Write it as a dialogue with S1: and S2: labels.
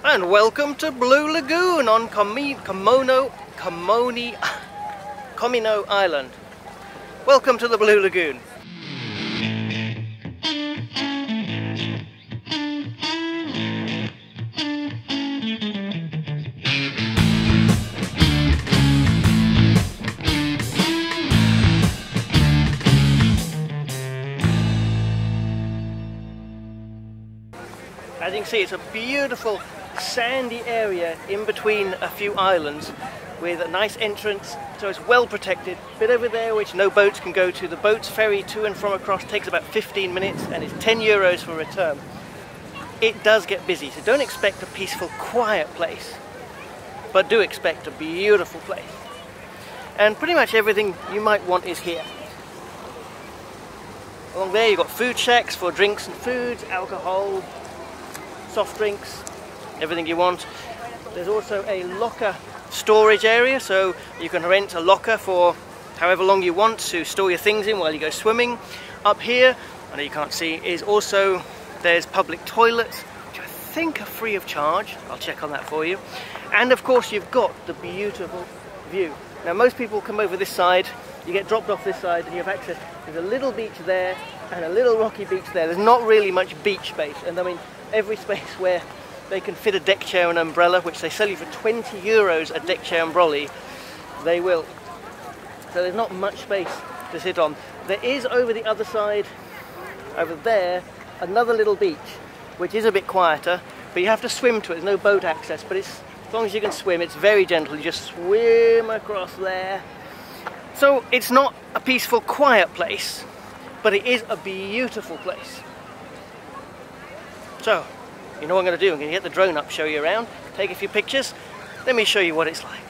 S1: And welcome to Blue Lagoon on Comino Island. Welcome to the Blue Lagoon. As you can see, it's a beautiful sandy area in between a few islands with a nice entrance, so it's well protected. Bit over there which no boats can go to. The boat's ferry to and from across takes about 15 minutes and it's €10 for return. It does get busy, so don't expect a peaceful, quiet place, but do expect a beautiful place. And pretty much everything you might want is here. Along there you've got food shacks for drinks and foods, alcohol, soft drinks, everything you want. There's also a locker storage area, so you can rent a locker for however long you want to store your things in while you go swimming. Up here, I know you can't see, is also there's public toilets, which I think are free of charge. I'll check on that for you. And of course you've got the beautiful view. Now most people come over this side, you get dropped off this side and you have access. There's a little beach there and a little rocky beach there. There's not really much beach space, and I mean every space where they can fit a deck chair and umbrella, which they sell you for €20 a deck chair umbrella, they will. So there's not much space to sit on. There is over the other side, over there, another little beach, which is a bit quieter, but you have to swim to it. There's no boat access, but it's, as long as you can swim, it's very gentle. You just swim across there. So it's not a peaceful, quiet place, but it is a beautiful place. So, you know what I'm going to do? I'm going to get the drone up, show you around, take a few pictures. Let me show you what it's like.